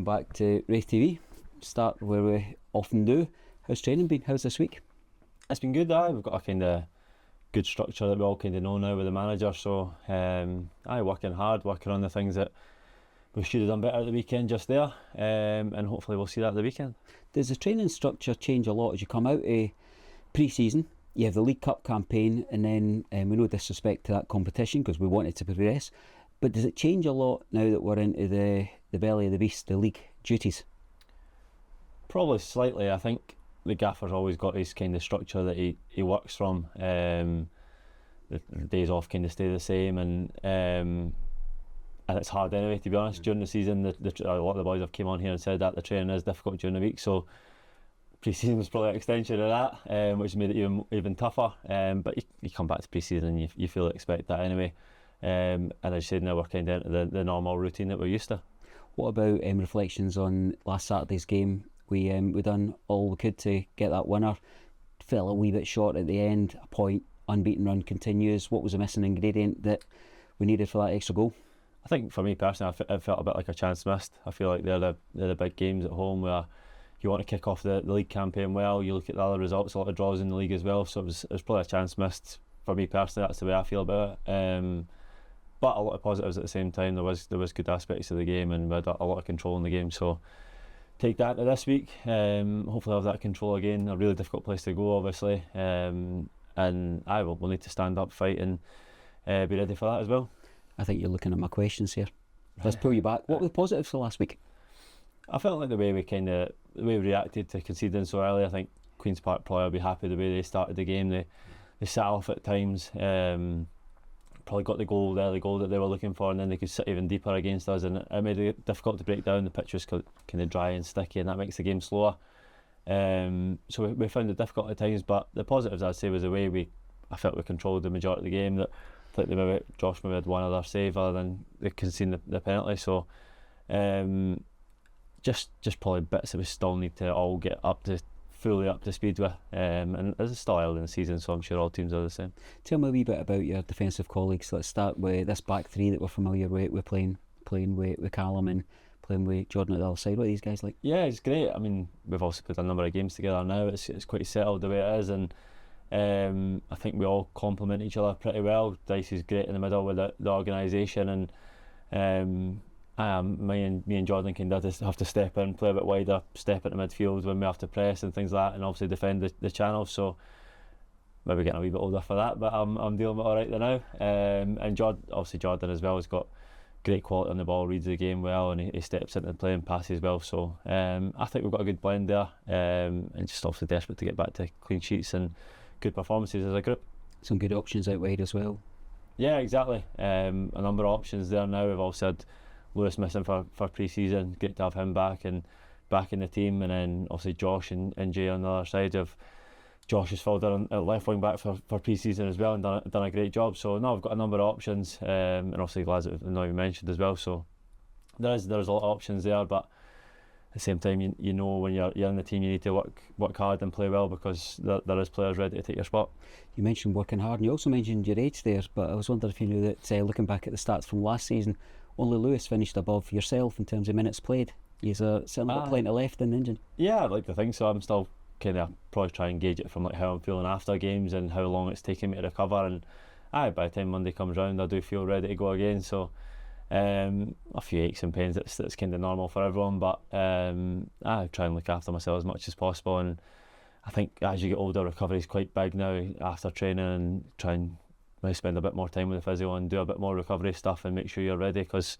welcome back to Raith TV. Start where we often do. How's training been? How's this week? It's been good. We've got a kind of good structure that we all kind of know now with the manager. So, working hard, working on the things that we should have done better at the weekend just there, and hopefully we'll see that at the weekend. Does the training structure change a lot as you come out of pre-season? You have the League Cup campaign, and then we no disrespect to that competition because we wanted to progress. But does it change a lot now that we're into the belly of the beast, the league duties? Probably slightly. I think the gaffer's always got his kind of structure that he works from. The days off kind of stay the same, and it's hard anyway, to be honest. During the season, a lot of the boys have came on here and said that the training is difficult during the week, so pre-season was probably an extension of that, which made it even tougher. But you come back to pre-season and you feel expect that anyway. And as I said, now we're kind of into the normal routine that we're used to. What about reflections on last Saturday's game? We done all we could to get that winner. Fell a wee bit short at the end. A point, unbeaten run continues. What was the missing ingredient that we needed for that extra goal? I think for me personally, it felt a bit like a chance missed. I feel like they're the big games at home where you want to kick off the league campaign well. You look at the other results, a lot of draws in the league as well. So it was probably a chance missed for me personally. That's the way I feel about it. But a lot of positives at the same time. There was good aspects of the game, and we had a lot of control in the game. So take that to this week. Hopefully have that control again. A really difficult place to go, obviously. And we'll need to stand up, fight, and be ready for that as well. I think you're looking at my questions here. Let's pull you back. What were the positives for last week? I felt like the way we reacted to conceding so early. I think Queen's Park probably will be happy the way they started the game. They sat off at times. Probably got the goal that they were looking for, and then they could sit even deeper against us, and it made it difficult to break down. The pitch was kind of dry and sticky, and that makes the game slower. So we found it difficult at times, but the positives I'd say was the way I felt we controlled the majority of the game. That I think Josh maybe had one other save other than they conceding the penalty. So just probably bits that we still need to all get fully up to speed with, and it's still early in the season, so I'm sure all teams are the same. Tell me a wee bit about your defensive colleagues. Let's start with this back three that we're familiar with. We're playing with Callum and playing with Jordan at the other side. What are these guys like? Yeah, it's great. I mean, we've also put a number of games together now. It's quite settled the way it is, and I think we all complement each other pretty well. Dice is great in the middle with the organisation, and me and Jordan can just have to step in, play a bit wider, step into midfield when we have to press and things like that, and obviously defend the channel. So maybe getting a wee bit older for that, but I'm dealing with it all right there now. And Jordan as well has got great quality on the ball, reads the game well, and he steps into the play and passes well. So I think we've got a good blend there, and just obviously desperate to get back to clean sheets and good performances as a group. Some good options out wide as well. Yeah, exactly. A number of options there now. We've also had Lewis missing for pre-season. Great to have him back in the team, and then obviously Josh and Jay on the other side. Josh has filled in at left wing back for pre-season as well, and done a great job. So now I've got a number of options, and obviously Glasgow I've not even mentioned as well. So there's a lot of options there, but at the same time you know when you're in the team you need to work hard and play well, because there is players ready to take your spot. You mentioned working hard, and you also mentioned your age there, but I was wondering if you knew that looking back at the stats from last season, only Lewis finished above yourself in terms of minutes played. He's certainly got plenty left in the engine. Yeah, I'd like to think so. I'm still kind of probably try and gauge it from like how I'm feeling after games and how long it's taking me to recover, and by the time Monday comes round I do feel ready to go again. So a few aches and pains, that's kind of normal for everyone, but I try and look after myself as much as possible, and I think as you get older recovery is quite big now after training, and try and maybe spend a bit more time with the physio and do a bit more recovery stuff and make sure you're ready, because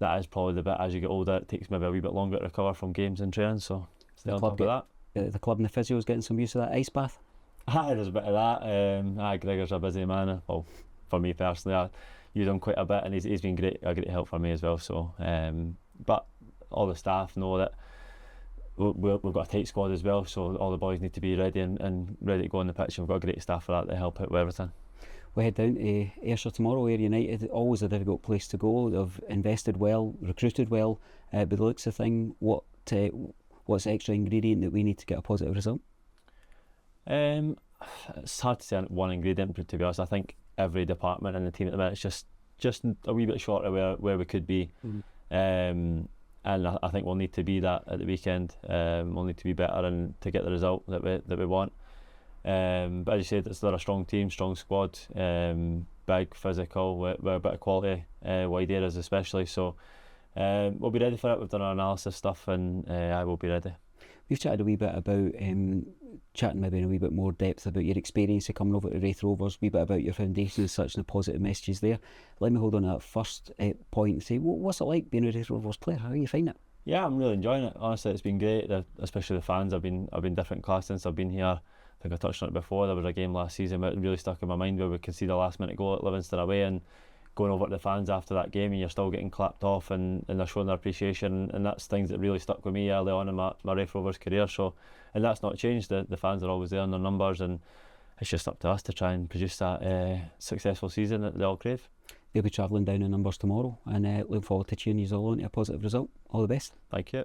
that is probably the bit as you get older it takes maybe a wee bit longer to recover from games and training. So stay on top of that. The club and the physio is getting some use of that ice bath. There's a bit of that. Gregor's a busy man. Well, for me personally, I use him quite a bit, and he's been a great help for me as well. So but all the staff know that we've got a tight squad as well, so all the boys need to be ready and ready to go on the pitch, and we've got great staff for that to help out with everything. We head down to Ayrshire tomorrow. Ayr United, always a difficult place to go. They've invested well, recruited well, but the looks of thing, what's the extra ingredient that we need to get a positive result? It's hard to say one ingredient, but to be honest, I think every department in the team at the minute is just a wee bit short of where we could be. and I think we'll need to be that at the weekend. We'll need to be better and to get the result that we want. But as you said, they're a strong team, strong squad, big, physical, with a bit of quality, wide areas especially. So we'll be ready for it. We've done our analysis stuff, and I will be ready. We've chatted a wee bit about, chatting maybe in a wee bit more depth about your experience of coming over to Raith Rovers, a wee bit about your foundation and such, and the positive messages there. Let me hold on to that first point and say, what's it like being a Raith Rovers player? How are you finding it? Yeah, I'm really enjoying it. Honestly, it's been great. Especially the fans. I've been different class since I've been here. I think I touched on it before. There was a game last season that really stuck in my mind where we conceded a last minute goal at Livingston away, and going over to the fans after that game and you're still getting clapped off and they're showing their appreciation, and that's things that really stuck with me early on in my Raith Rovers career. So, and that's not changed. The fans are always there in their numbers, and it's just up to us to try and produce that successful season that they all crave. They'll be travelling down in numbers tomorrow, and looking forward to cheering you all on to a positive result. All the best. Thank you.